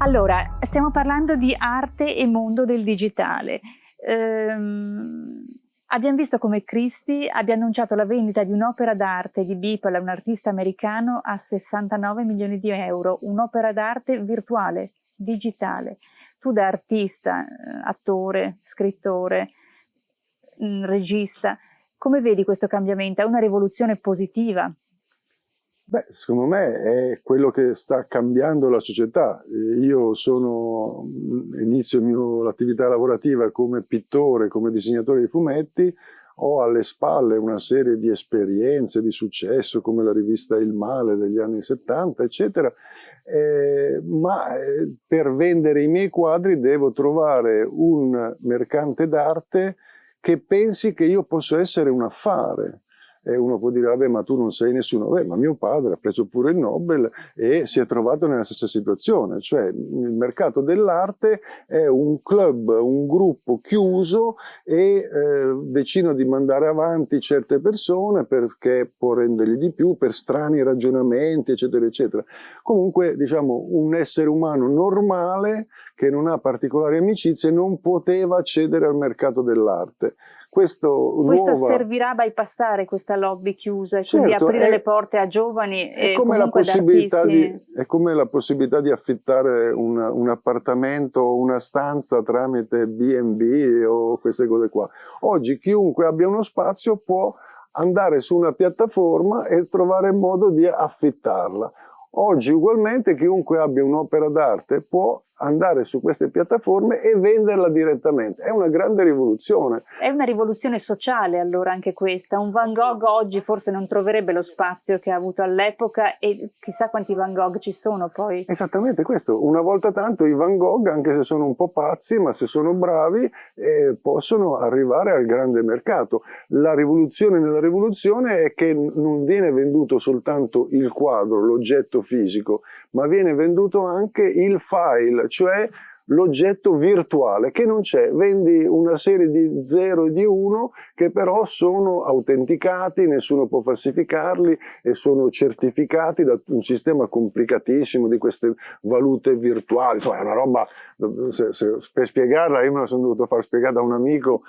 Allora, stiamo parlando di arte e mondo del digitale. Abbiamo visto come Christie abbia annunciato la vendita di un'opera d'arte di Beeple, un artista americano, a 69 milioni di euro, un'opera d'arte virtuale, digitale. Tu da artista, attore, scrittore, regista, come vedi questo cambiamento? È una rivoluzione positiva? Beh, secondo me è quello che sta cambiando la società. Io inizio l'attività lavorativa come pittore, come disegnatore di fumetti, ho alle spalle una serie di esperienze di successo come la rivista Il Male degli anni 70, eccetera, ma per vendere i miei quadri devo trovare un mercante d'arte che pensi che io possa essere un affare. E uno può dire, vabbè, ma tu non sei nessuno. Beh, ma mio padre ha preso pure il Nobel e si è trovato nella stessa situazione. Cioè, il mercato dell'arte è un club, un gruppo chiuso e decide di mandare avanti certe persone perché può rendergli di più per strani ragionamenti, eccetera, eccetera. Comunque, diciamo, un essere umano normale che non ha particolari amicizie non poteva accedere al mercato dell'arte. Questo servirà a bypassare questa lobby chiusa e certo, quindi aprire le porte a giovani e comunque ad artisti. È come la possibilità di affittare un appartamento o una stanza tramite B&B o queste cose qua. Oggi chiunque abbia uno spazio può andare su una piattaforma e trovare il modo di affittarla. Oggi ugualmente chiunque abbia un'opera d'arte può andare su queste piattaforme e venderla direttamente. È una grande rivoluzione. È una rivoluzione sociale allora anche questa. Un Van Gogh oggi forse non troverebbe lo spazio che ha avuto all'epoca e chissà quanti Van Gogh ci sono poi. Esattamente questo. Una volta tanto i Van Gogh, anche se sono un po' pazzi, ma se sono bravi, possono arrivare al grande mercato. La rivoluzione nella rivoluzione è che non viene venduto soltanto il quadro, l'oggetto fisico, ma viene venduto anche il file, cioè l'oggetto virtuale che non c'è. Vendi una serie di 0 e di 1 che però sono autenticati, nessuno può falsificarli e sono certificati da un sistema complicatissimo di queste valute virtuali. Insomma, è una roba, per spiegarla io me la sono dovuto far spiegare da un amico,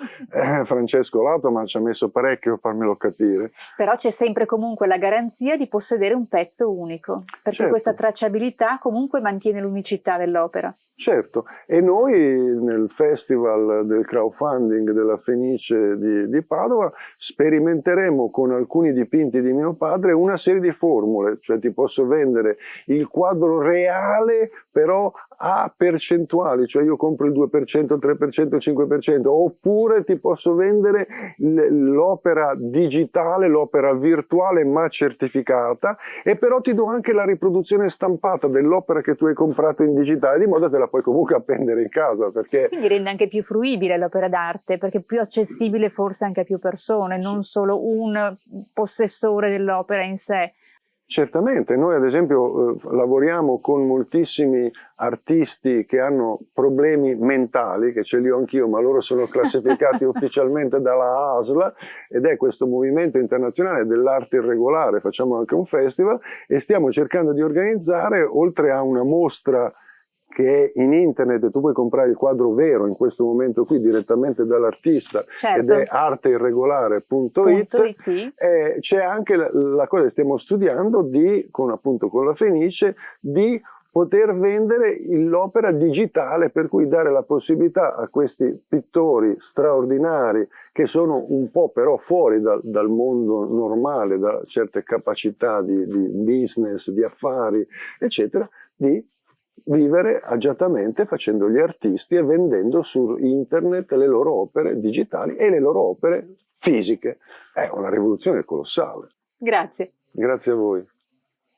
Francesco Lato, ma ci ha messo parecchio a farmelo capire. Però c'è sempre comunque la garanzia di possedere un pezzo unico, perché certo. Questa tracciabilità comunque mantiene l'unicità dell'opera. Certo, e noi nel festival del crowdfunding della Fenice di Padova sperimenteremo con alcuni dipinti di mio padre una serie di formule, cioè ti posso vendere il quadro reale però a percentuali, cioè io compro il 2%, il 3%, il 5%, oppure ti posso vendere l'opera digitale, l'opera virtuale ma certificata, e però ti do anche la riproduzione stampata dell'opera che tu hai comprato in digitale, di modo che te la puoi comunque appendere in casa. Quindi rende anche più fruibile l'opera d'arte, perché è più accessibile forse anche a più persone, non solo un possessore dell'opera in sé. Certamente, noi ad esempio lavoriamo con moltissimi artisti che hanno problemi mentali, che ce li ho anch'io, ma loro sono classificati ufficialmente dalla ASL, ed è questo movimento internazionale dell'arte irregolare. Facciamo anche un festival e stiamo cercando di organizzare, oltre a una mostra che in internet tu puoi comprare il quadro vero in questo momento qui direttamente dall'artista, certo. Ed è arteirregolare.it. C'è anche la cosa che stiamo studiando con la Fenice di poter vendere l'opera digitale, per cui dare la possibilità a questi pittori straordinari che sono un po' però fuori dal mondo normale, da certe capacità di business, di affari, eccetera, di vivere agiatamente facendo gli artisti e vendendo su internet le loro opere digitali e le loro opere fisiche. È una rivoluzione colossale. Grazie. Grazie a voi.